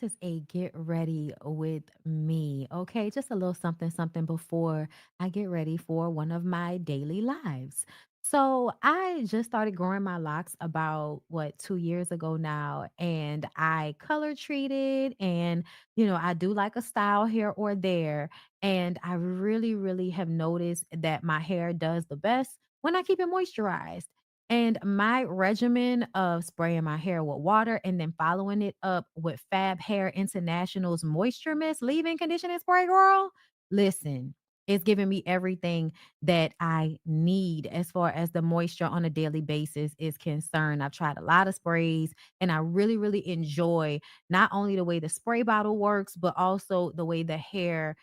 this is a get ready with me. Okay, just a little something, something before I get ready for one of my daily lives. So, I just started growing my locks about 2 years ago now, and I color treated, and I do like a style here or there. And I really, really have noticed that my hair does the best when I keep it moisturized. And my regimen of spraying my hair with water and then following it up with Fab Hair International's Moisture Mist leave-in conditioning spray, girl. Listen, it's giving me everything that I need as far as the moisture on a daily basis is concerned. I've tried a lot of sprays and I really, really enjoy not only the way the spray bottle works, but also the way the hair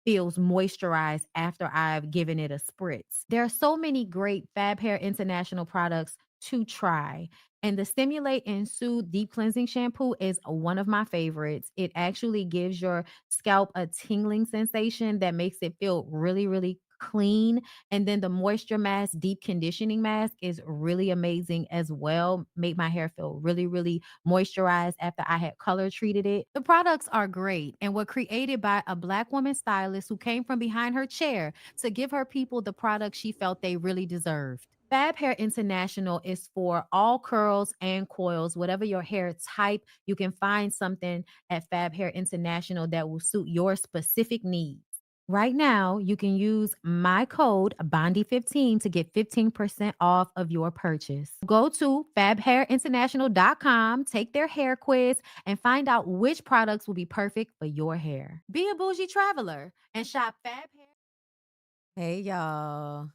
feels moisturized after I've given it a spritz. There are so many great Fab Hair International products to try. And the Stimulate and Soothe Deep Cleansing Shampoo is one of my favorites. It actually gives your scalp a tingling sensation that makes it feel really, really clean. And then the Moisture Mask Deep Conditioning Mask is really amazing as well. Make my hair feel really, really moisturized after I had color treated it. The products are great and were created by a Black woman stylist who came from behind her chair to give her people the products she felt they really deserved. Fab Hair International is for all curls and coils, whatever your hair type. You can find something at Fab Hair International that will suit your specific needs. Right now, you can use my code Bondy15 to get 15% off of your purchase. Go to fabhairinternational.com, take their hair quiz, and find out which products will be perfect for your hair. Be a bougie traveler and shop Fab Hair. Hey, y'all.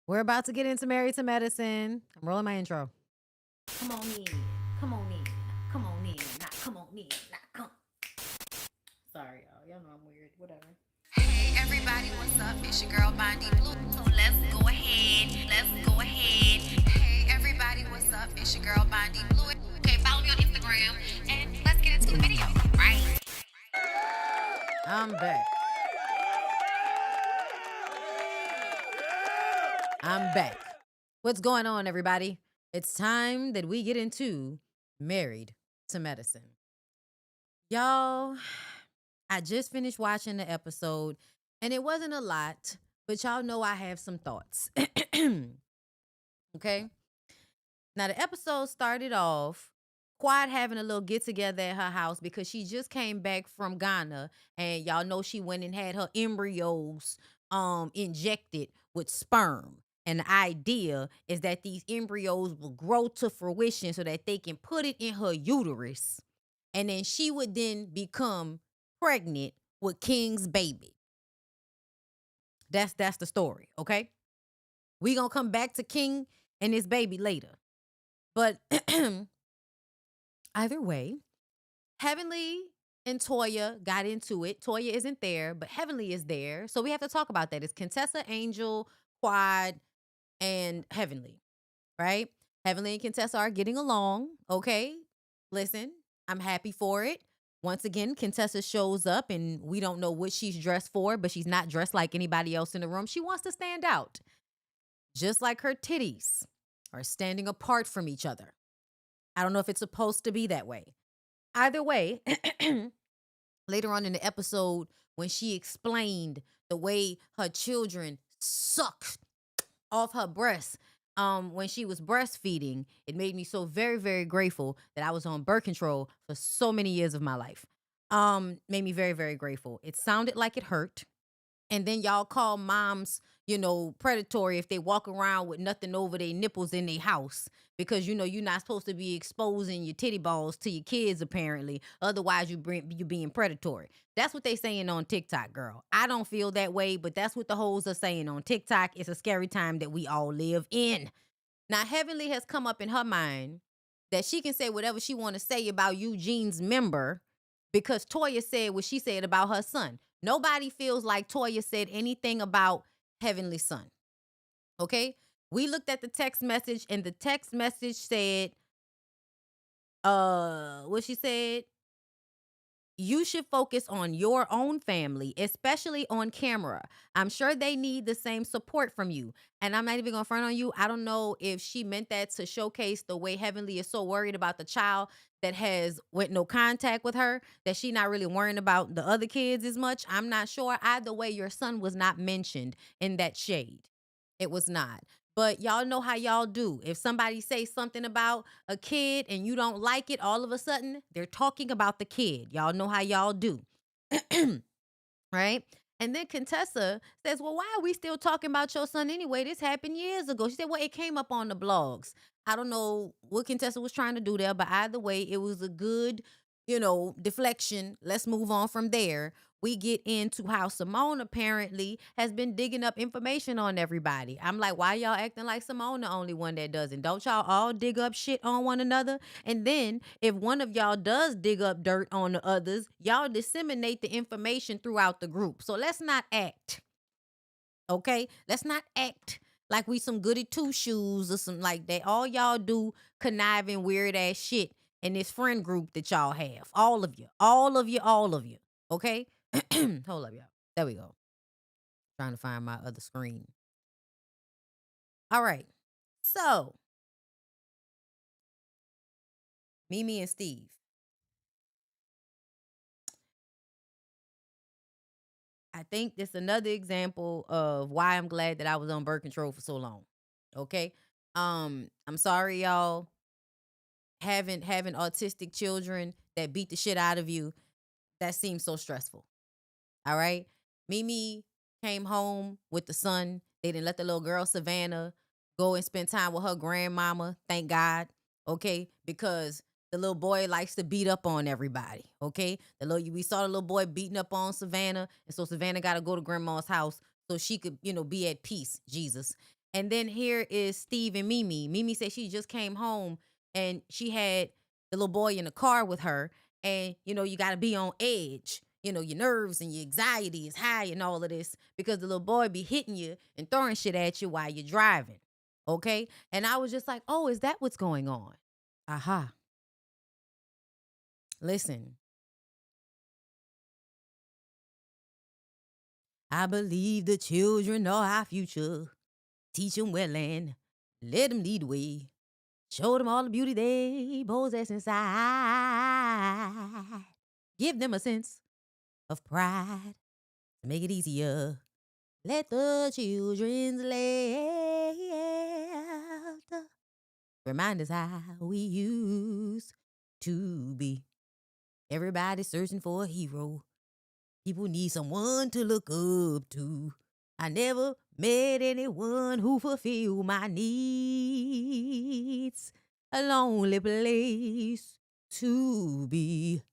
We're about to get into Married to Medicine. I'm rolling my intro. Come on in. Come on in. Come on in. Not come on in. Not come. Sorry, y'all. Y'all know I'm weird. Whatever. Hey everybody, what's up? It's your girl Bondi Blue. So let's go ahead. Let's go ahead. Hey everybody, what's up? It's your girl Bondi Blue. Okay, follow me on Instagram and let's get into the video. Right? I'm back. I'm back. What's going on, everybody? It's time that we get into Married to Medicine. Y'all, I just finished watching the episode, and it wasn't a lot, but y'all know I have some thoughts. Okay? Now, the episode started off Quad having a little get together at her house because she just came back from Ghana, and y'all know she went and had her embryos injected with sperm. And the idea is that these embryos will grow to fruition so that they can put it in her uterus. And then she would then become pregnant with King's baby. That's the story, okay? We gonna come back to King and his baby later. But either way, Heavenly and Toya got into it. Toya isn't there, but Heavenly is there. So we have to talk about that. It's Contessa, Angel, Quad, and Heavenly, right? Heavenly and Contessa are getting along. Okay. Listen, I'm happy for it. Once again, Contessa shows up and we don't know what she's dressed for, but she's not dressed like anybody else in the room. She wants to stand out, just like her titties are standing apart from each other. I don't know if it's supposed to be that way. Either way, later on in the episode, when she explained the way her children sucked off her breasts when she was breastfeeding, it made me so very, very grateful that I was on birth control for so many years of my life. Made me very, very grateful. It sounded like it hurt. And then y'all call moms, predatory if they walk around with nothing over their nipples in their house because you're not supposed to be exposing your titty balls to your kids apparently. Otherwise, you being predatory. That's what they saying on TikTok, girl. I don't feel that way, but that's what the hoes are saying on TikTok. It's a scary time that we all live in. Now, Heavenly has come up in her mind that she can say whatever she want to say about Eugene's member because Toya said what she said about her son. Nobody feels like Toya said anything about Heavenly's son. Okay? We looked at the text message and the text message said, what she said? You should focus on your own family, especially on camera. I'm sure they need the same support from you. And I'm not even gonna front on you. I don't know if she meant that to showcase the way Heavenly is so worried about the child that has went no contact with her, that she not really worrying about the other kids as much. I'm not sure. Either way, your son was not mentioned in that shade. It was not. But y'all know how y'all do. If somebody says something about a kid and you don't like it, all of a sudden they're talking about the kid. Y'all know how y'all do. Right? And then Contessa says, well, why are we still talking about your son anyway? This happened years ago. She said, well, it came up on the blogs. I don't know what Contessa was trying to do there, but either way, it was a good, deflection. Let's move on from there. We get into how Simone apparently has been digging up information on everybody. I'm like, why y'all acting like Simone the only one that doesn't? Don't y'all all dig up shit on one another? And then if one of y'all does dig up dirt on the others, y'all disseminate the information throughout the group. So let's not act, okay? Let's not act like we some goody two shoes or something like that. All y'all do conniving weird ass shit in this friend group that y'all have. All of you, all of you, all of you. Okay? Hold up, y'all. There we go. Trying to find my other screen. All right. So Mimi and Steve. I think this another example of why I'm glad that I was on birth control for so long. Okay. I'm sorry, y'all. Having autistic children that beat the shit out of you, that seems so stressful. All right. Mimi came home with the son. They didn't let the little girl Savannah go and spend time with her grandmama. Thank God. Okay. Because the little boy likes to beat up on everybody. Okay. We saw the little boy beating up on Savannah. And so Savannah got to go to grandma's house so she could, be at peace. Jesus. And then here is Steve and Mimi. Mimi said she just came home and she had the little boy in the car with her. And, you got to be on edge. Your nerves and your anxiety is high and all of this because the little boy be hitting you and throwing shit at you while you're driving. Okay. And I was just like, oh, is that what's going on? Aha. Listen, I believe the children are our future. Teach them well and let them lead the way. Show them all the beauty they possess inside. Give them a sense of pride to make it easier. Let the children's laughter remind us how we used to be. Everybody's searching for a hero. People need someone to look up to. I never met anyone who fulfilled my needs. A lonely place to be.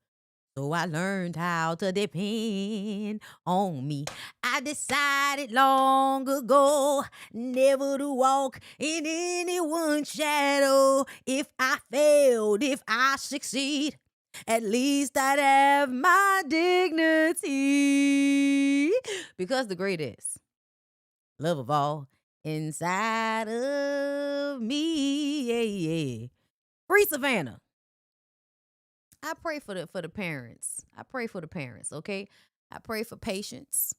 So I learned how to depend on me. I decided long ago never to walk in anyone's shadow. If I failed, if I succeed, at least I'd have my dignity. Because the greatest love of all inside of me. Yeah, yeah. Free Savannah. I pray for the parents. I pray for the parents, okay? I pray for patience.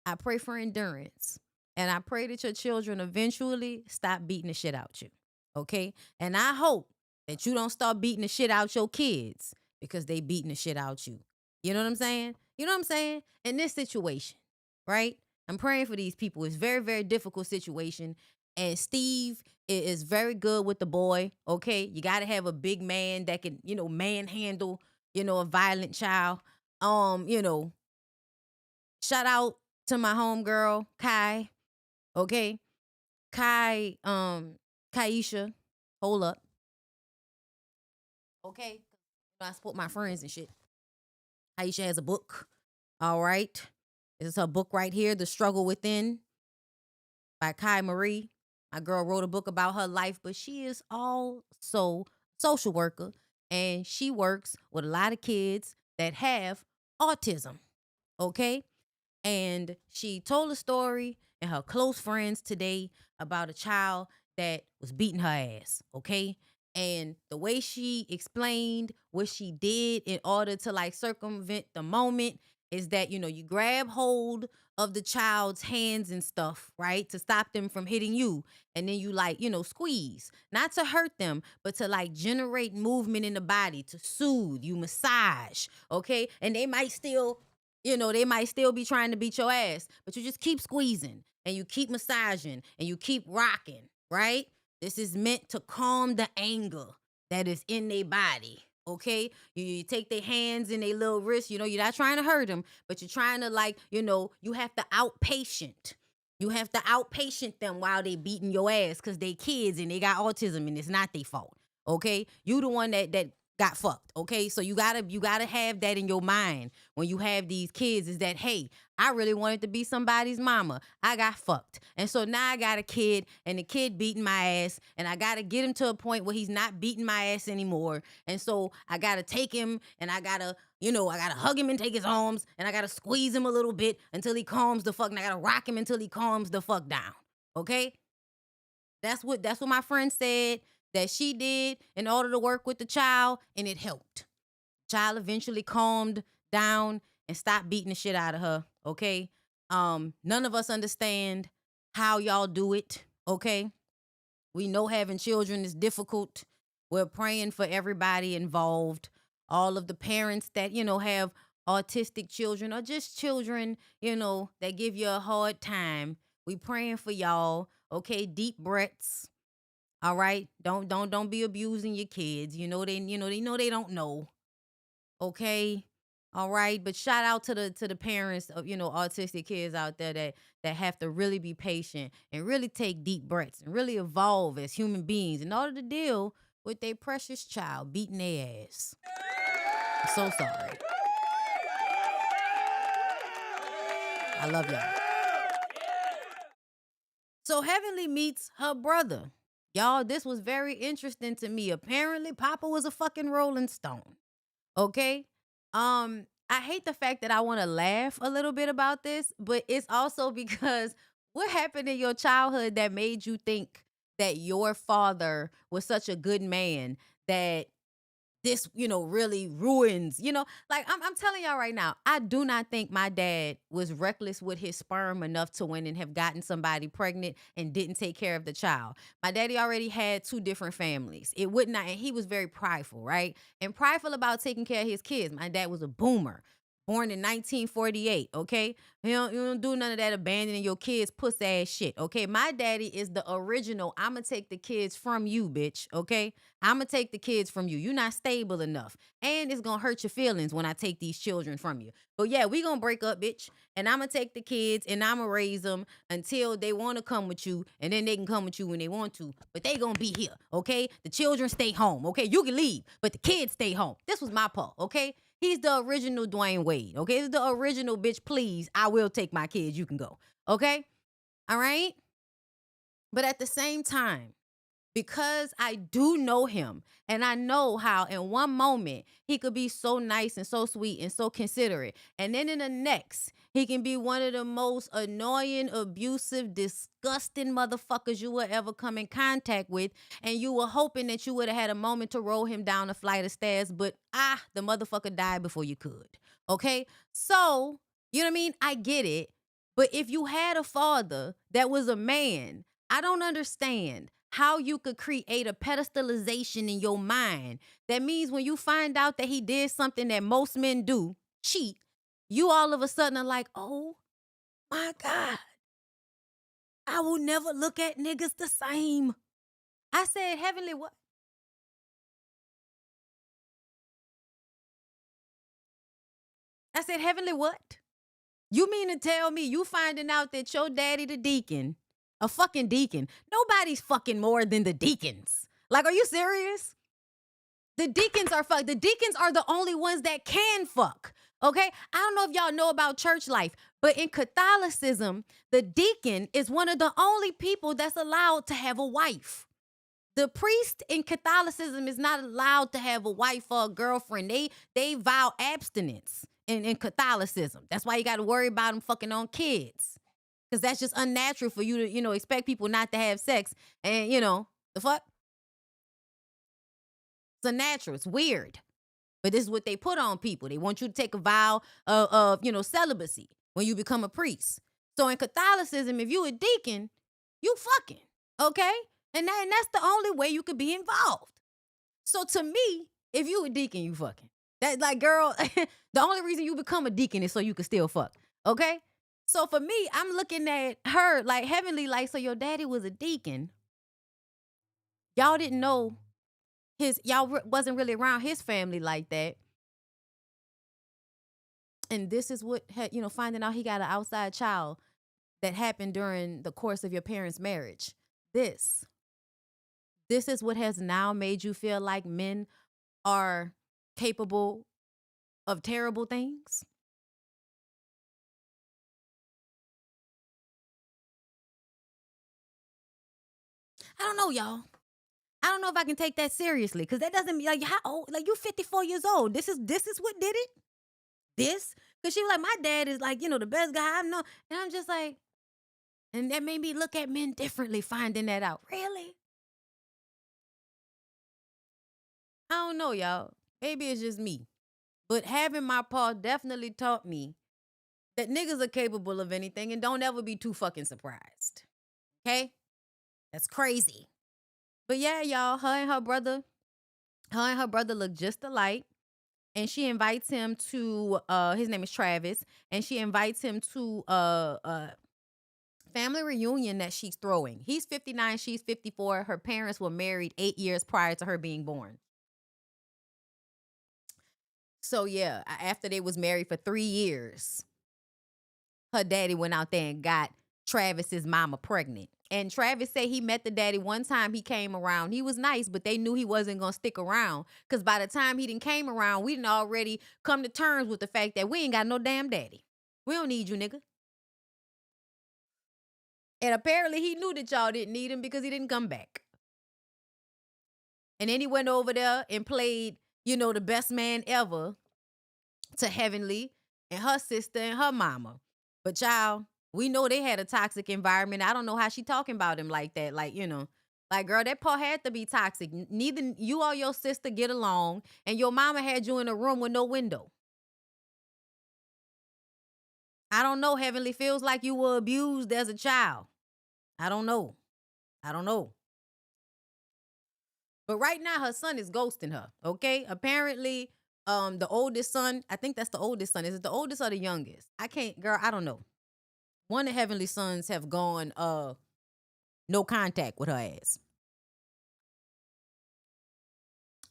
I pray for endurance. And I pray that your children eventually stop beating the shit out you. Okay? And I hope that you don't start beating the shit out your kids because they beating the shit out you. You know what I'm saying? You know what I'm saying? In this situation, right? I'm praying for these people. It's very, very difficult situation. And Steve is very good with the boy. Okay. You got to have a big man that can, manhandle, a violent child. You know, shout out to my homegirl, Kai. Okay. Kaisha, hold up. Okay. I support my friends and shit. Aisha has a book. All right. This is her book right here, The Struggle Within by Kai Marie. My girl wrote a book about her life, but she is also a social worker and she works with a lot of kids that have autism. Okay. And she told a story and her close friends today about a child that was beating her ass. Okay. And the way she explained what she did in order to like circumvent the moment is that, you grab hold of the child's hands and stuff, right? To stop them from hitting you. And then you like, squeeze, not to hurt them, but to like generate movement in the body, to soothe, you massage, okay? And they might still be trying to beat your ass, but you just keep squeezing and you keep massaging and you keep rocking, right? This is meant to calm the anger that is in their body. Okay, you take their hands and their little wrists. You're not trying to hurt them, but you're trying to like, you have to outpatient. You have to outpatient them while they beating your ass because they kids and they got autism and it's not their fault. Okay, you the one that got fucked. Okay, so you gotta have that in your mind when you have these kids. Is that, hey, I really wanted to be somebody's mama. I got fucked. And so now I got a kid and the kid beating my ass and I got to get him to a point where he's not beating my ass anymore. And so I got to take him and I got to, hug him and take his arms and I got to squeeze him a little bit until he calms the fuck and I got to rock him until he calms the fuck down. Okay? That's what my friend said that she did in order to work with the child, and it helped. Child eventually calmed down and stopped beating the shit out of her. Okay. None of us understand how y'all do it. Okay. We know having children is difficult. We're praying for everybody involved. All of the parents that, have autistic children or just children, that give you a hard time. We praying for y'all. Okay. Deep breaths. All right. Don't be abusing your kids. They don't know. Okay. All right. But shout out to the parents of, autistic kids out there that have to really be patient and really take deep breaths and really evolve as human beings in order to deal with their precious child beating their ass. I'm so sorry. I love y'all. So Heavenly meets her brother. Y'all, this was very interesting to me. Apparently, Papa was a fucking Rolling Stone. Okay? I hate the fact that I want to laugh a little bit about this, but it's also because what happened in your childhood that made you think that your father was such a good man that this, really ruins, like I'm telling y'all right now, I do not think my dad was reckless with his sperm enough to win and have gotten somebody pregnant and didn't take care of the child. My daddy already had two different families. It would not, and he was very prideful, right? And prideful about taking care of his kids. My dad was a boomer. Born in 1948, okay? You don't do none of that abandoning your kids puss ass shit, okay? My daddy is the original, I'ma take the kids from you, bitch, okay? I'ma take the kids from you. You're not stable enough. And it's gonna hurt your feelings when I take these children from you. But yeah, we gonna break up, bitch. And I'ma take the kids and I'ma raise them until they wanna come with you. And then they can come with you when they want to. But they gonna be here, okay? The children stay home, okay? You can leave, but the kids stay home. This was my part, okay? He's the original Dwayne Wade, okay? He's the original bitch, please. I will take my kids. You can go, okay? All right? But at the same time, because I do know him and I know how in one moment he could be so nice and so sweet and so considerate. And then in the next, he can be one of the most annoying, abusive, disgusting motherfuckers you will ever come in contact with. And you were hoping that you would have had a moment to roll him down a flight of stairs, but the motherfucker died before you could. Okay? So, you know what I mean? I get it. But if you had a father that was a man, I don't understand how you could create a pedestalization in your mind. That means when you find out that he did something that most men do, cheat, you all of a sudden are like, oh my God, I will never look at niggas the same. I said, Heavenly, what? I said, Heavenly, what? You mean to tell me you finding out that your daddy, the deacon, a fucking deacon, nobody's fucking more than the deacons. Like, are you serious? The deacons are the only ones that can fuck. Okay? I don't know if y'all know about church life, but in Catholicism, the deacon is one of the only people that's allowed to have a wife. The priest in Catholicism is not allowed to have a wife or a girlfriend. They vow abstinence in Catholicism. That's why you got to worry about them fucking on kids. Because that's just unnatural for you to, expect people not to have sex. And, the fuck? It's a natural. It's weird. But this is what they put on people. They want you to take a vow of celibacy when you become a priest. So in Catholicism, if you a deacon, you fucking, okay? And that's the only way you could be involved. So to me, if you a deacon, you fucking. That like, girl, the only reason you become a deacon is so you can still fuck. Okay? So for me, I'm looking at her like heavenly, like, so your daddy was a deacon. Y'all didn't know y'all wasn't really around his family like that. And this is what finding out he got an outside child that happened during the course of your parents' marriage. This is what has now made you feel like men are capable of terrible things. I don't know, y'all. I don't know if I can take that seriously because that doesn't like how old. Like, you 54 years old. This is what did it. This because she was like, my dad is like the best guy I know, and I'm just like, and that made me look at men differently. Finding that out, really. I don't know, y'all. Maybe it's just me. But having my paw definitely taught me that niggas are capable of anything and don't ever be too fucking surprised. Okay? That's crazy. But yeah, y'all, her and her brother look just alike. And she invites him to his name is Travis, and she invites him to a family reunion that she's throwing. He's 59, she's 54. Her parents were married 8 years prior to her being born. So yeah, after they was married for 3 years, her daddy went out there and got Travis's mama pregnant. And Travis said he met the daddy one time he came around. He was nice, but they knew he wasn't going to stick around. Because by the time he didn't came around, we didn't already come to terms with the fact that we ain't got no damn daddy. We don't need you, nigga. And apparently he knew that y'all didn't need him because he didn't come back. And then he went over there and played, the best man ever to Heavenly and her sister and her mama. But y'all, we know they had a toxic environment. I don't know how she talking about him like that. Like, like, girl, that Paul had to be toxic. Neither you or your sister get along, and your mama had you in a room with no window. I don't know. Heavenly feels like you were abused as a child. I don't know. But right now, her son is ghosting her. Okay, apparently, the oldest son. I think that's the oldest son. Is it the oldest or the youngest? I can't, girl. I don't know. One of Heavenly sons have gone no contact with her ass.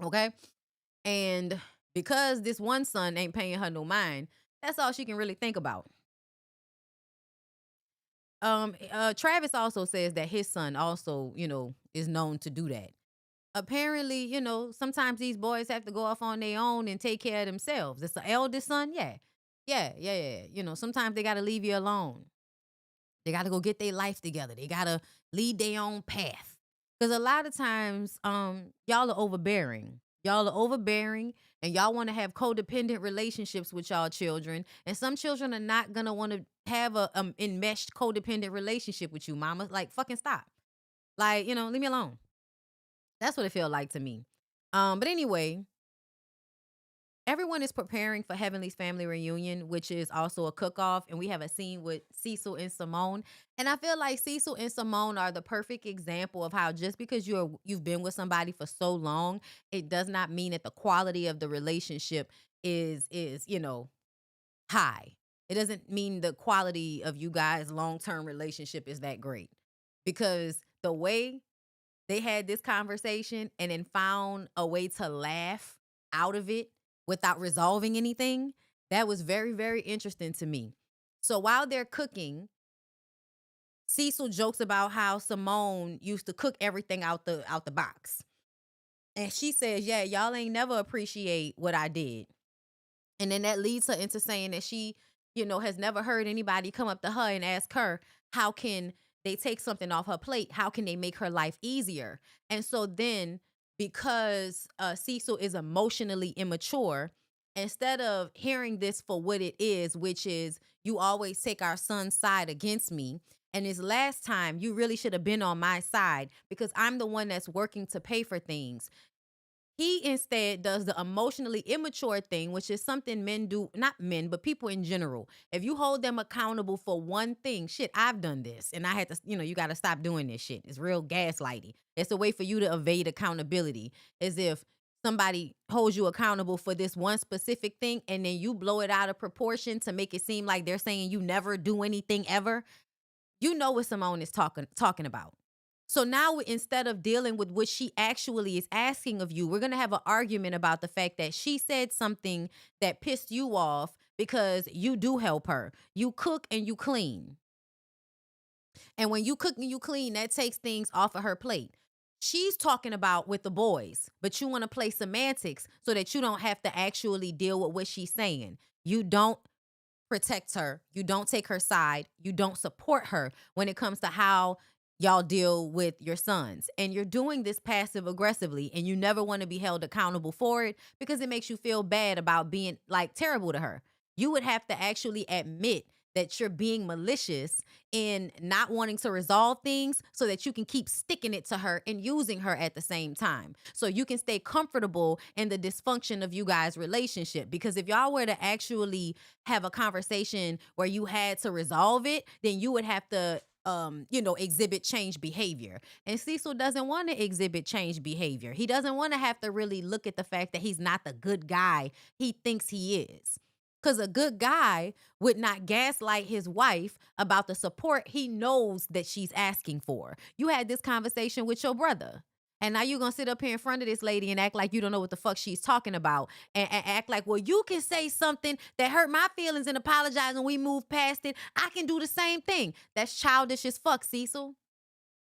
Okay, and because this one son ain't paying her no mind, that's all she can really think about. Travis also says that his son also, is known to do that. Apparently, sometimes these boys have to go off on their own and take care of themselves. It's the eldest son, yeah. Yeah. Sometimes they got to leave you alone. They got to go get their life together. They got to lead their own path. Because a lot of times, y'all are overbearing. And y'all want to have codependent relationships with y'all children. And some children are not going to want to have a enmeshed codependent relationship with you, mama. Like, fucking stop. Like, leave me alone. That's what it felt like to me. But anyway, everyone is preparing for Heavenly's family reunion, which is also a cook-off, and we have a scene with Cecil and Simone. And I feel like Cecil and Simone are the perfect example of how just because you've been with somebody for so long, it does not mean that the quality of the relationship is high. It doesn't mean the quality of you guys' long-term relationship is that great. Because the way they had this conversation and then found a way to laugh out of it without resolving anything, that was very, very interesting to me. So while they're cooking, Cecil jokes about how Simone used to cook everything out the box. And she says, yeah, y'all ain't never appreciate what I did. And then that leads her into saying that she, has never heard anybody come up to her and ask her, how can they take something off her plate? How can they make her life easier? And so then, because Cecil is emotionally immature, instead of hearing this for what it is, which is, you always take our son's side against me, and this last time you really should have been on my side because I'm the one that's working to pay for things. He instead does the emotionally immature thing, which is something men do, not men, but people in general. If you hold them accountable for one thing, shit, I've done this and I had to, you got to stop doing this shit. It's real gaslighting. It's a way for you to evade accountability, as if somebody holds you accountable for this one specific thing and then you blow it out of proportion to make it seem like they're saying you never do anything ever. You know what Simone is talking about. So now instead of dealing with what she actually is asking of you, we're going to have an argument about the fact that she said something that pissed you off because you do help her. You cook and you clean. And when you cook and you clean, that takes things off of her plate. She's talking about with the boys, but you want to play semantics so that you don't have to actually deal with what she's saying. You don't protect her. You don't take her side. You don't support her when it comes to how y'all deal with your sons. And you're doing this passive aggressively and you never want to be held accountable for it because it makes you feel bad about being like terrible to her. You would have to actually admit that you're being malicious in not wanting to resolve things so that you can keep sticking it to her and using her at the same time. So you can stay comfortable in the dysfunction of you guys' relationship. Because if y'all were to actually have a conversation where you had to resolve it, then you would have to exhibit change behavior. And Cecil doesn't want to exhibit change behavior. He doesn't want to have to really look at the fact that he's not the good guy he thinks he is. Because a good guy would not gaslight his wife about the support he knows that she's asking for. You had this conversation with your brother. And now you're going to sit up here in front of this lady and act like you don't know what the fuck she's talking about. And act like, well, you can say something that hurt my feelings and apologize and we move past it. I can do the same thing. That's childish as fuck, Cecil.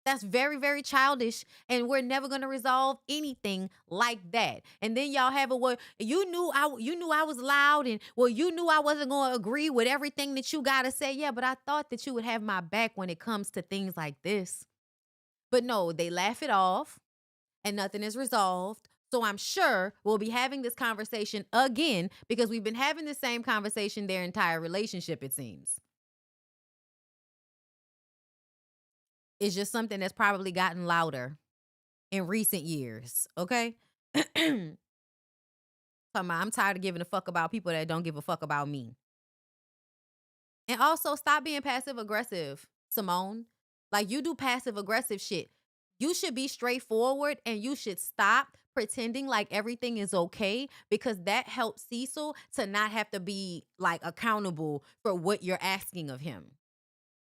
That's very, very childish, and we're never gonna resolve anything like that. And then y'all have a word. You knew I was loud, and well, you knew I wasn't gonna agree with everything that you gotta say. Yeah, but I thought that you would have my back when it comes to things like this. But no, they laugh it off, and nothing is resolved. So I'm sure we'll be having this conversation again because we've been having the same conversation their entire relationship. It seems it's just something that's probably gotten louder in recent years. Okay. Talking about, I'm tired of giving a fuck about people that don't give a fuck about me. And also stop being passive aggressive, Simone. Like you do passive aggressive shit. You should be straightforward and you should stop pretending like everything is okay because that helps Cecil to not have to be like accountable for what you're asking of him.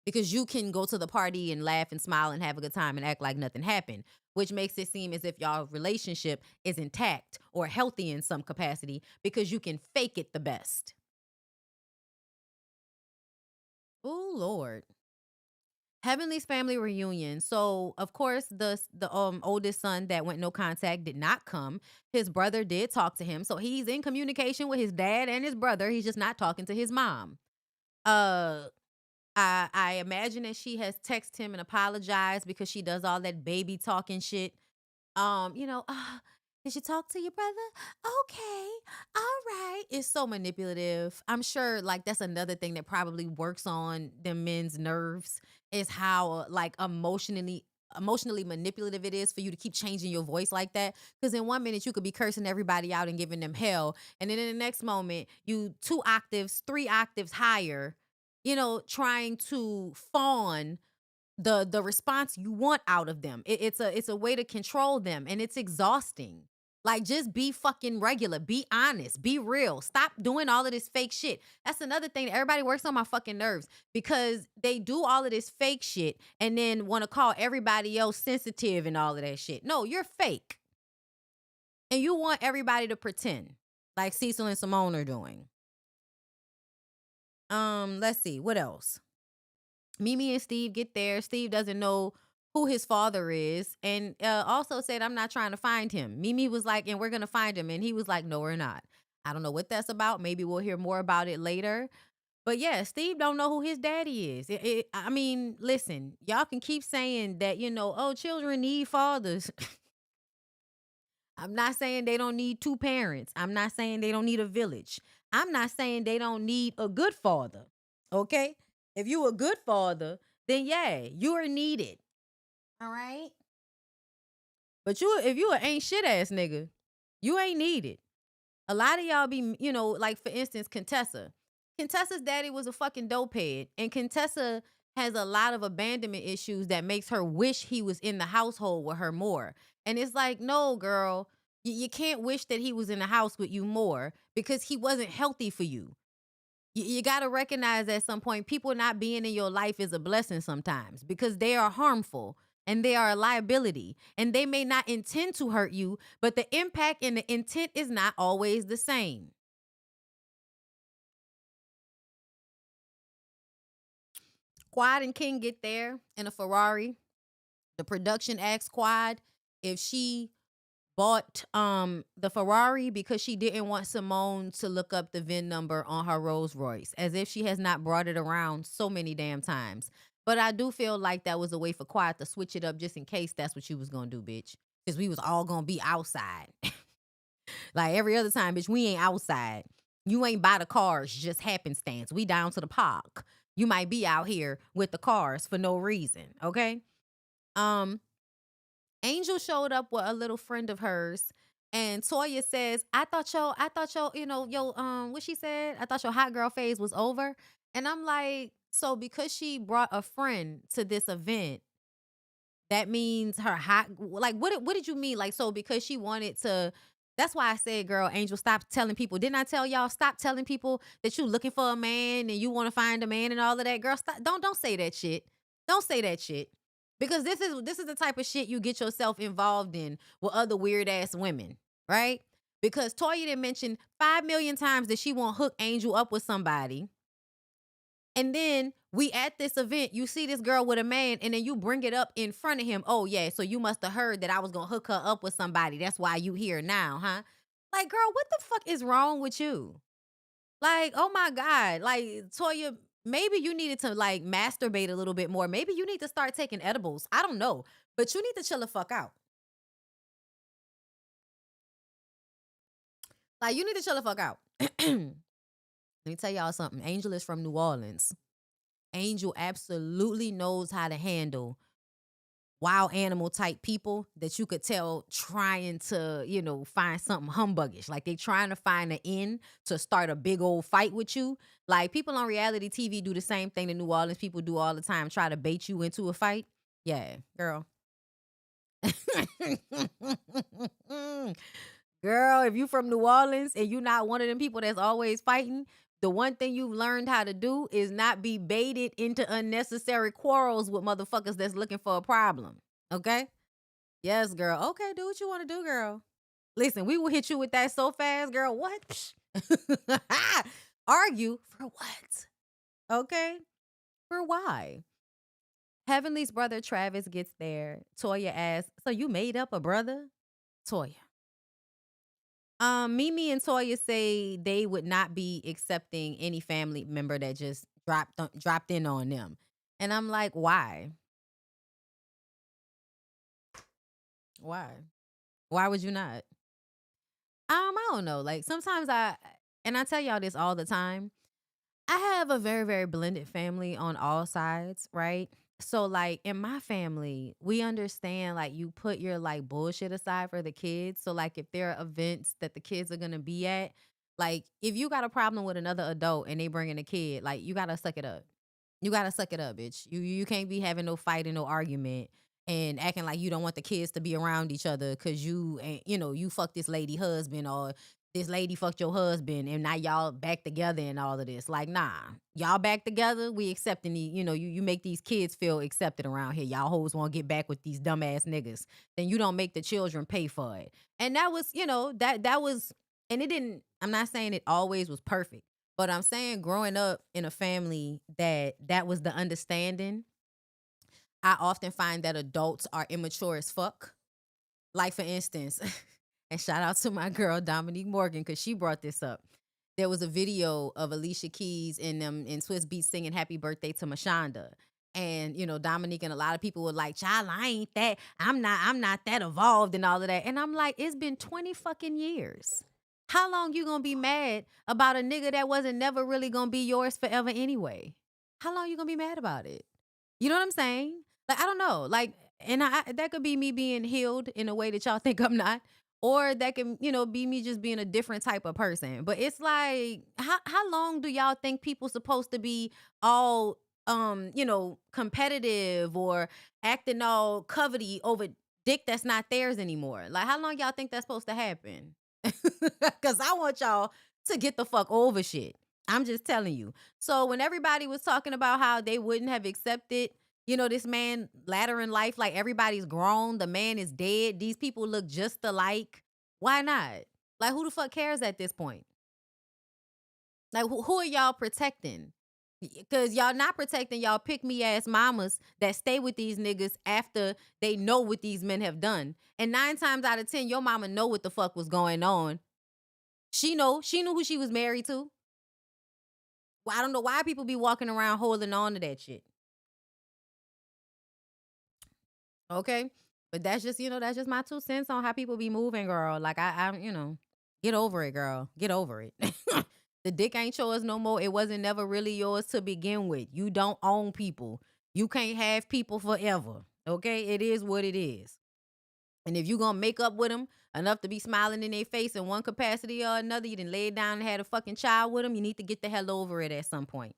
Because you can go to the party and laugh and smile and have a good time and act like nothing happened, which makes it seem as if y'all relationship is intact or healthy in some capacity because you can fake it the best. Oh Lord. Heavenly's family reunion. So, of course, the oldest son that went no contact did not come. His brother did talk to him. So, he's in communication with his dad and his brother. He's just not talking to his mom. Uh I imagine that she has texted him and apologized because she does all that baby talking shit. Did you talk to your brother? Okay, all right. It's so manipulative. I'm sure, like that's another thing that probably works on the men's nerves is how like emotionally manipulative it is for you to keep changing your voice like that. Because in 1 minute you could be cursing everybody out and giving them hell, and then in the next moment you 2 octaves, 3 octaves higher, trying to fawn the response you want out of them. It's a way to control them, and it's exhausting. Like just be fucking regular, be honest, be real. Stop doing all of this fake shit. That's another thing that everybody works on my fucking nerves because they do all of this fake shit and then want to call everybody else sensitive and all of that shit. No, you're fake. And you want everybody to pretend like Cecil and Simone are doing. Let's see, what else? Mimi and Steve get there. Steve doesn't know who his father is and also said, I'm not trying to find him. Mimi was like, and we're going to find him. And he was like, no, we're not. I don't know what that's about. Maybe we'll hear more about it later. But yeah, Steve don't know who his daddy is. I mean, listen, y'all can keep saying that, oh, children need fathers. I'm not saying they don't need 2 parents. I'm not saying they don't need a village. I'm not saying they don't need a good father. Okay? If you a good father, then yeah, you are needed. All right? But if you an ain't shit ass nigga, You ain't needed. A lot of y'all be, like for instance, Contessa. Contessa's daddy was a fucking dopehead, and Contessa has a lot of abandonment issues that makes her wish he was in the household with her more. And it's like, no, girl, you can't wish that he was in the house with you more because he wasn't healthy for you. You got to recognize at some point people not being in your life is a blessing sometimes because they are harmful and they are a liability and they may not intend to hurt you, but the impact and the intent is not always the same. Quad and King get there in a Ferrari. The production asks Quad if she bought the Ferrari because she didn't want Simone to look up the VIN number on her Rolls Royce, as if she has not brought it around so many damn times. But I do feel like that was a way for Quiet to switch it up just in case that's what you was gonna do, bitch. Because we was all gonna be outside. Like every other time, bitch, we ain't outside. You ain't by the cars, just happenstance. We down to the park. You might be out here with the cars for no reason, okay? Um, Angel showed up with a little friend of hers, and Toya says, what she said? I thought your hot girl phase was over. And I'm like, so because she brought a friend to this event, that means her hot, like, what did you mean? Like, so because she wanted to, that's why I said, girl, Angel, stop telling people. Didn't I tell y'all, stop telling people that you looking for a man and you want to find a man and all of that? Girl, stop. Don't say that shit. Don't say that shit. Because this is the type of shit you get yourself involved in with other weird ass women, right? Because Toya didn't mention 5 million times that she won't hook Angel up with somebody. And then we at this event, you see this girl with a man, and then you bring it up in front of him. Oh, yeah, so you must have heard that I was gonna hook her up with somebody. That's why you here now, huh? Like, girl, what the fuck is wrong with you? Like, oh my God. Like, Toya, maybe you needed to like masturbate a little bit more. Maybe you need to start taking edibles. I don't know. But you need to chill the fuck out. Like, you need to chill the fuck out. Let me tell y'all something. Angel is from New Orleans. Angel absolutely knows how to handle wild animal type people that you could tell trying to, find something humbuggish. Like they trying to find an end to start a big old fight with you. Like people on reality TV do the same thing that New Orleans people do all the time, try to bait you into a fight. Yeah, girl. Girl, if you from New Orleans and you not one of them people that's always fighting, the one thing you've learned how to do is not be baited into unnecessary quarrels with motherfuckers that's looking for a problem. Okay? Yes, girl. Okay, do what you want to do, girl. Listen, we will hit you with that so fast, girl. What? Argue for what? Okay? For why? Heavenly's brother Travis gets there. Toya asks, so you made up a brother? Toya. Mimi and Toya say they would not be accepting any family member that just dropped in on them. And I'm like, why? Why? Why would you not? I don't know. Like sometimes I tell y'all this all the time. I have a very, very blended family on all sides, right? So like in my family, we understand like you put your like bullshit aside for the kids. So like if there are events that the kids are gonna be at, like if you got a problem with another adult and they bring in a kid, like you gotta suck it up. You gotta suck it up, bitch. You can't be having no fight and no argument and acting like you don't want the kids to be around each other because you ain't, you fucked this lady husband or this lady fucked your husband and now y'all back together and all of this. Like, nah, y'all back together. We accepting you make these kids feel accepted around here. Y'all hoes want to get back with these dumbass niggas. Then you don't make the children pay for it. And that was, that was, and it didn't, I'm not saying it always was perfect, but I'm saying growing up in a family that was the understanding, I often find that adults are immature as fuck. Like for instance, and shout out to my girl Dominique Morgan because she brought this up. There was a video of Alicia Keys and them in Swiss Beats singing "Happy Birthday" to Mashonda, and Dominique and a lot of people were like, "Child, I ain't that. I'm not that evolved and all of that." And I'm like, it's been 20 fucking years. How long you gonna be mad about a nigga that wasn't never really gonna be yours forever anyway? How long you gonna be mad about it? You know what I'm saying? Like I don't know. Like, and I that could be me being healed in a way that y'all think I'm not. or that can, be me just being a different type of person. But it's like, how long do y'all think people supposed to be all competitive or acting all covety over dick that's not theirs anymore? Like, how long y'all think that's supposed to happen? Cuz I want y'all to get the fuck over shit. I'm just telling you. So when everybody was talking about how they wouldn't have accepted, this man latter in life, like everybody's grown, the man is dead, these people look just alike. Why not? Like, who the fuck cares at this point? Like, who are y'all protecting? Because y'all not protecting y'all pick me ass mamas that stay with these niggas after they know what these men have done. And 9 times out of 10, your mama know what the fuck was going on. She knew who she was married to. Well, I don't know why people be walking around holding on to that shit. Okay. But that's just my 2 cents on how people be moving, girl. Like get over it, girl. Get over it. The dick ain't yours no more. It wasn't never really yours to begin with. You don't own people. You can't have people forever. Okay? It is what it is. And if you gonna make up with them enough to be smiling in their face in one capacity or another, you done laid down and had a fucking child with them, you need to get the hell over it at some point.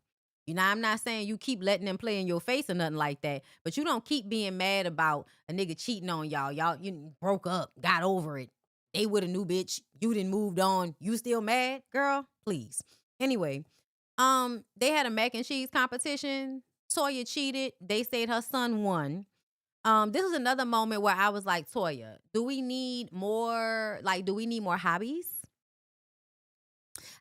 I'm not saying you keep letting them play in your face or nothing like that, but you don't keep being mad about a nigga cheating on y'all. Y'all, you broke up, got over it. They with a new bitch. You done moved on. You still mad, girl? Please. Anyway, they had a mac and cheese competition. Toya cheated. They said her son won. This is another moment where I was like, Toya, do we need more? Like, do we need more hobbies?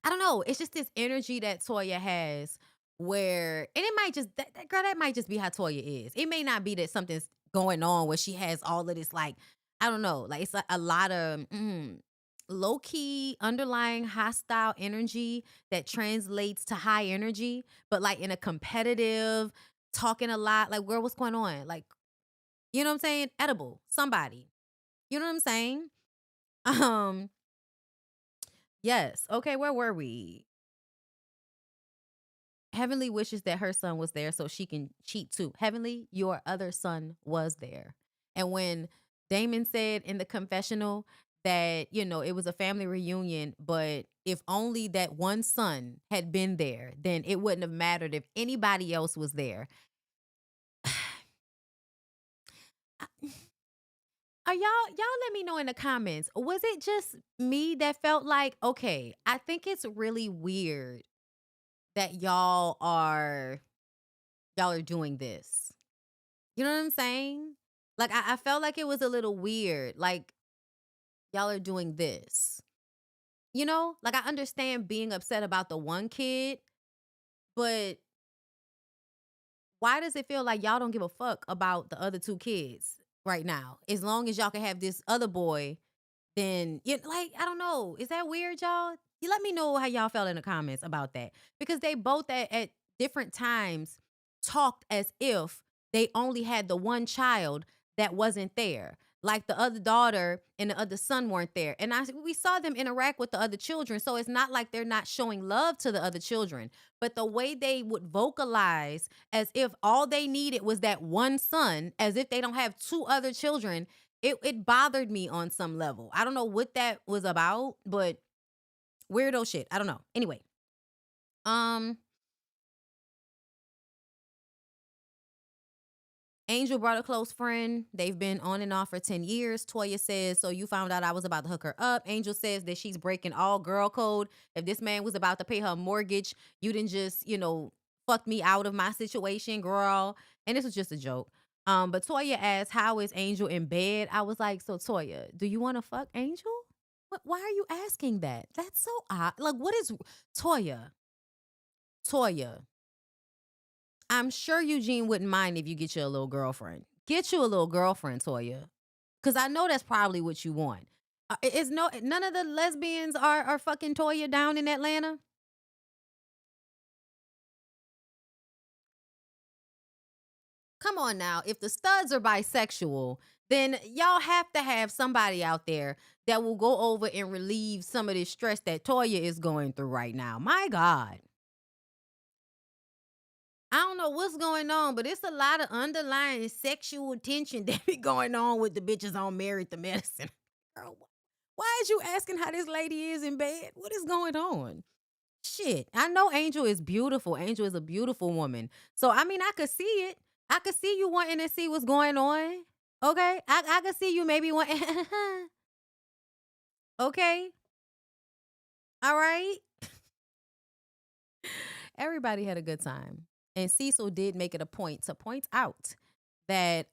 I don't know. It's just this energy that Toya has where, and it might just, girl, that might just be how Toya is. It may not be that something's going on where she has all of this, like, I don't know, like it's a lot of low key underlying hostile energy that translates to high energy, but like in a competitive, talking a lot, like, girl, what's going on? Like, you know what I'm saying? Edible, somebody. You know what I'm saying? Um, yes. Okay, where were we? Heavenly wishes that her son was there so she can cheat too. Heavenly, your other son was there. And when Damon said in the confessional that, it was a family reunion, but if only that one son had been there, then it wouldn't have mattered if anybody else was there. Are y'all let me know in the comments. Was it just me that felt like, okay, I think it's really weird that y'all are doing this. You know what I'm saying? Like I felt like it was a little weird. Like y'all are doing this. Like I understand being upset about the one kid, but why does it feel like y'all don't give a fuck about the other two kids right now? As long as y'all can have this other boy, then like, I don't know. Is that weird, y'all? You let me know how y'all felt in the comments about that. Because they both at different times talked as if they only had the one child that wasn't there. Like the other daughter and the other son weren't there. And we saw them interact with the other children. So it's not like they're not showing love to the other children. But the way they would vocalize as if all they needed was that one son, as if they don't have two other children, it bothered me on some level. I don't know what that was about, but weirdo shit. I don't know. Anyway, um, Angel brought a close friend. They've been on and off for 10 years. Toya says, so you found out I was about to hook her up. Angel says that she's breaking all girl code. If this man was about to pay her mortgage, you didn't just, fuck me out of my situation, girl. And this was just a joke. But Toya asked, how is Angel in bed? I was like, so Toya, do you want to fuck Angel? Why are you asking that? That's so odd. Like, what is Toya? Toya, I'm sure Eugene wouldn't mind if you get you a little girlfriend. Get you a little girlfriend, Toya. Because I know that's probably what you want. Is none of the lesbians are fucking Toya down in Atlanta? Come on now. If the studs are bisexual, then y'all have to have somebody out there that will go over and relieve some of this stress that Toya is going through right now. My God. I don't know what's going on, but it's a lot of underlying sexual tension that be going on with the bitches on Married to Medicine. Girl, Why is you asking how this lady is in bed? What is going on? Shit. I know Angel is beautiful. Angel is a beautiful woman. So, I mean, I could see it. I could see you wanting to see what's going on. Okay? I could see you maybe want. Okay? All right? Everybody had a good time. And Cecil did make it a point to point out that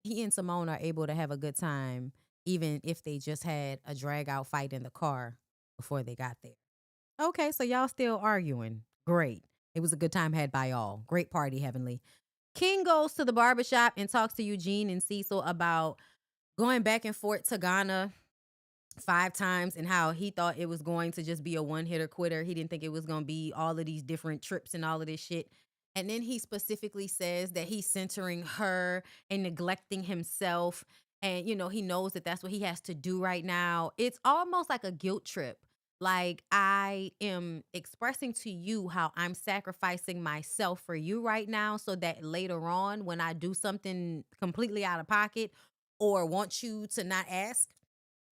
he and Simone are able to have a good time even if they just had a drag out fight in the car before they got there. Okay, so y'all still arguing. Great. It was a good time had by all. Great party, Heavenly. King goes to the barbershop and talks to Eugene and Cecil about going back and forth to Ghana 5 times and how he thought it was going to just be a one-hitter quitter. He didn't think it was going to be all of these different trips and all of this shit. And then he specifically says that he's centering her and neglecting himself. And, you know, he knows that that's what he has to do right now. It's almost like a guilt trip. Like, I am expressing to you how I'm sacrificing myself for you right now so that later on when I do something completely out of pocket or want you to not ask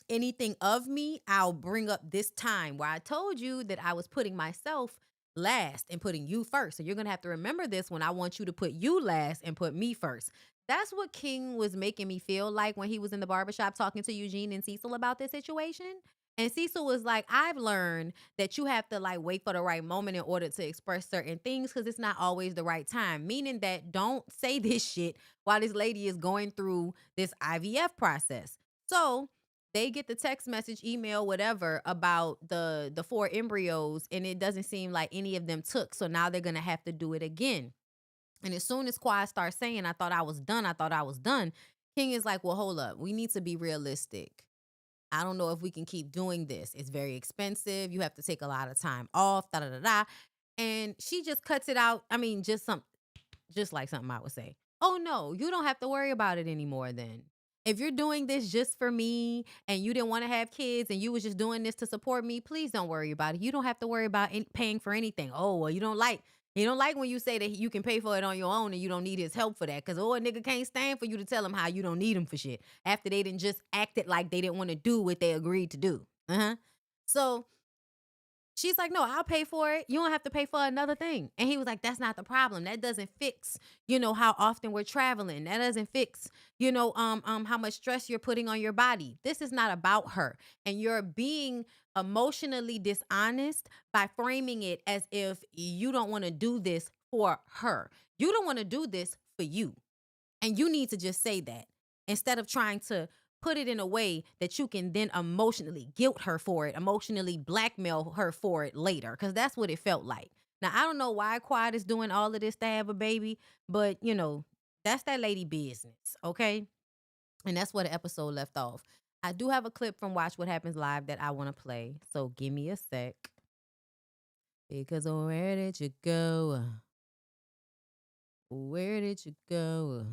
anything of me, I'll bring up this time where I told you that I was putting myself last and putting you first. So you're going to have to remember this when I want you to put you last and put me first. That's what King was making me feel like when he was in the barbershop talking to Eugene and Cecil about this situation. And Cecil was like, I've learned that you have to like wait for the right moment in order to express certain things because it's not always the right time. Meaning that don't say this shit while this lady is going through this IVF process. So they get the text message, email, whatever about the 4 embryos, and it doesn't seem like any of them took. So now they're gonna have to do it again. And as soon as Quad starts saying, I thought I was done, King is like, well, hold up. We need to be realistic. I don't know if we can keep doing this. It's very expensive. You have to take a lot of time off, da da da da. And she just cuts it out. I mean, just like something I would say. Oh no, you don't have to worry about it anymore then. If you're doing this just for me and you didn't want to have kids and you was just doing this to support me, please don't worry about it. You don't have to worry about paying for anything. Oh, well, you don't like when you say that you can pay for it on your own and you don't need his help for that. Because, a nigga can't stand for you to tell him how you don't need him for shit after they didn't just acted like they didn't want to do what they agreed to do. So she's like, no, I'll pay for it. You don't have to pay for another thing. And he was like, that's not the problem. That doesn't fix, how often we're traveling. That doesn't fix, how much stress you're putting on your body. This is not about her. And you're being emotionally dishonest by framing it as if you don't want to do this for her. You don't want to do this for you. And you need to just say that instead of trying to put it in a way that you can then emotionally guilt her for it, emotionally blackmail her for it later, because that's what it felt like. Now, I don't know why Quad is doing all of this to have a baby, but, that's that lady business, okay? And that's where the episode left off. I do have a clip from Watch What Happens Live that I want to play, so give me a sec. Because where did you go? Where did you go?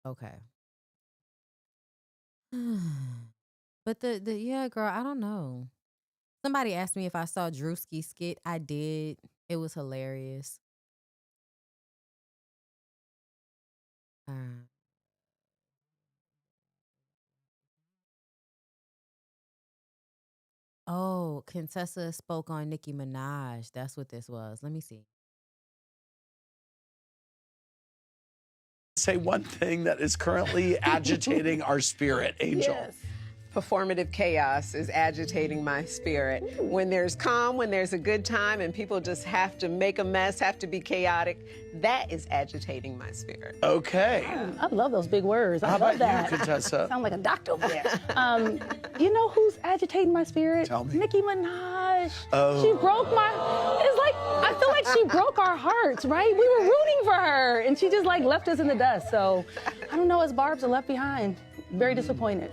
Okay. But yeah, girl, I don't know. Somebody asked me if I saw Drewski's skit. I did. It was hilarious. Uh, oh, Contessa spoke on Nicki Minaj. That's what this was. Let me see. Say one thing that is currently agitating our spirit, Angel. Yes. Performative chaos is agitating my spirit. When there's calm, when there's a good time, and people just have to make a mess, have to be chaotic, that is agitating my spirit. Okay. I love those big words. How I love about that. you, Contessa? Sound like a doctor over there. You know who's agitating my spirit? Tell me. Nicki Minaj. Oh. She broke it's like, I feel like she broke our hearts, right? We were rooting for her, and she just like left us in the dust. So, I don't know, as Barb's are left behind. Very disappointed.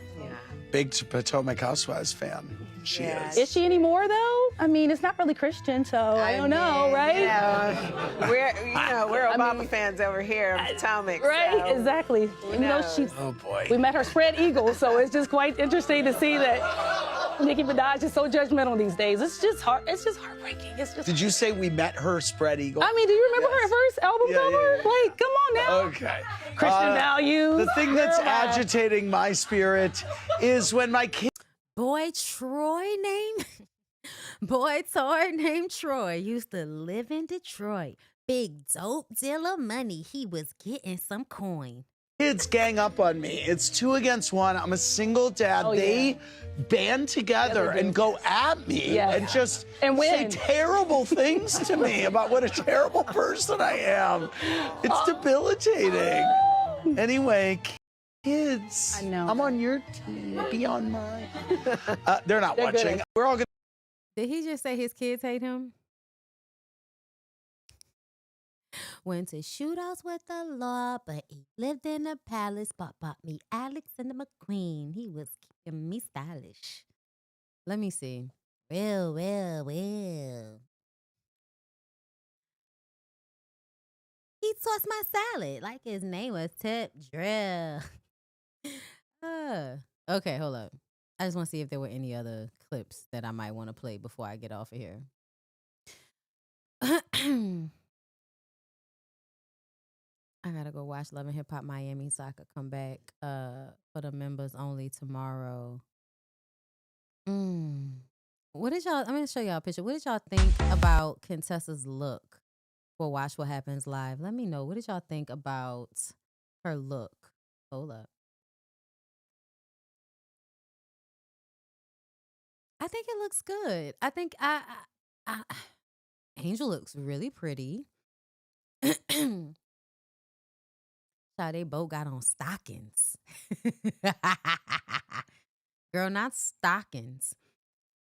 Big Potomac Housewives fan. She is. Is she anymore, though? I mean, it's not really Christian, so I don't know, right? We're Obama fans over here in Potomac. Right, so exactly. You know, Oh, boy. we met her spread eagle, so it's just quite interesting to see that Nicki Minaj is so judgmental these days. It's just heartbreaking. It's just. Did you say we met her spread eagle? I mean, do you remember her first album cover? Like, come on now. Okay. Christian values. The thing that's Girl, agitating my spirit is when my kids. Boy toy named Troy used to live in Detroit. Big dope deal of money. He was getting some coin. Kids gang up on me. It's 2 against 1. I'm a single dad. They band together and go at me and just say terrible things to me about what a terrible person I am. It's debilitating. Anyway, kids, I know. I'm on your team. Be on mine. They're not watching. We're all gonna. Did he just say his kids hate him? Went to shootouts with the law, but he lived in a palace. Bought me Alex and the McQueen. He was keeping me stylish. Let me see. Well. He tossed my salad like his name was Tip Drill. Okay, hold up. I just want to see if there were any other clips that I might want to play before I get off of here. I gotta go watch Love and Hip Hop Miami so I could come back for the members only tomorrow. What did y'all? I'm gonna show y'all a picture. What did y'all think about Contessa's look for Watch What Happens Live? Let me know. What did y'all think about her look? Hold up. I think it looks good. I think Angel looks really pretty. So they both got on stockings. Girl, not stockings.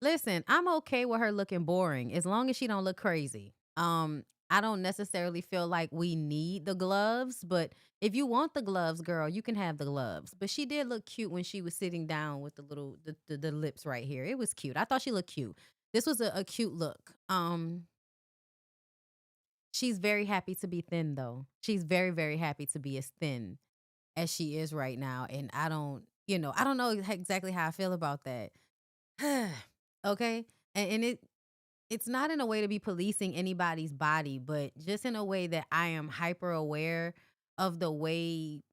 Listen, I'm okay with her looking boring as long as she don't look crazy. I don't necessarily feel like we need the gloves, but if you want the gloves, girl, you can have the gloves. But she did look cute when she was sitting down with the little the lips right here. It was cute. I thought she looked cute. This was a cute look. She's very happy to be thin, though. She's very, very happy to be as thin as she is right now. And I don't know exactly how I feel about that. Okay? And it's not in a way to be policing anybody's body, but just in a way that I am hyper aware of the way.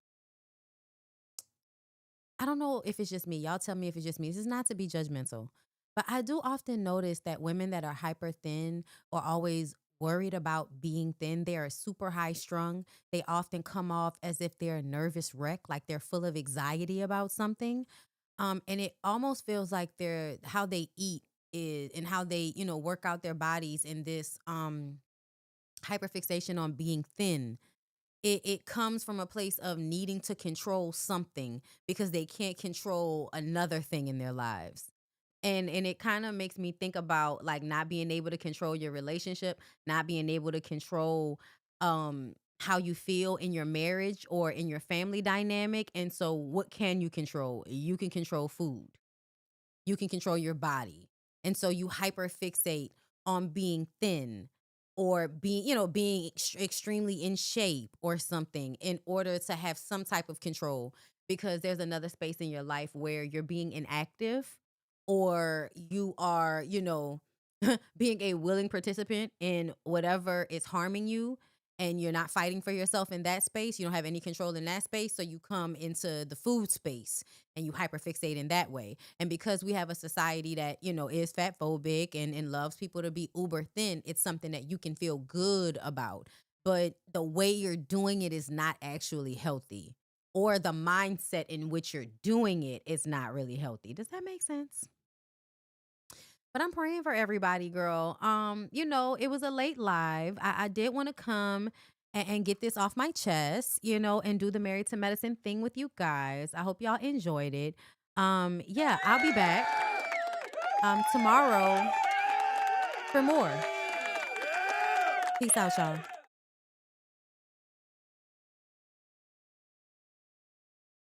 I don't know if it's just me. Y'all tell me if it's just me. This is not to be judgmental, but I do often notice that women that are hyper thin are always worried about being thin. They are super high strung. They often come off as if they're a nervous wreck, like they're full of anxiety about something. And it almost feels like how they eat is and how they, work out their bodies in this hyperfixation on being thin. It comes from a place of needing to control something because they can't control another thing in their lives. And it kind of makes me think about like not being able to control your relationship, not being able to control how you feel in your marriage or in your family dynamic. And so what can you control? You can control food. You can control your body. And so you hyperfixate on being thin or being extremely in shape or something in order to have some type of control, because there's another space in your life where you're being inactive or you are, being a willing participant in whatever is harming you, and you're not fighting for yourself in that space. You don't have any control in that space. So you come into the food space and you hyperfixate in that way. And because we have a society that, is fat phobic and loves people to be uber thin, it's something that you can feel good about. But the way you're doing it is not actually healthy, or the mindset in which you're doing it is not really healthy. Does that make sense? But I'm praying for everybody, girl. It was a late live. I did want to come and get this off my chest, and do the Married to Medicine thing with you guys. I hope y'all enjoyed it. Yeah, I'll be back tomorrow for more. Peace out, y'all.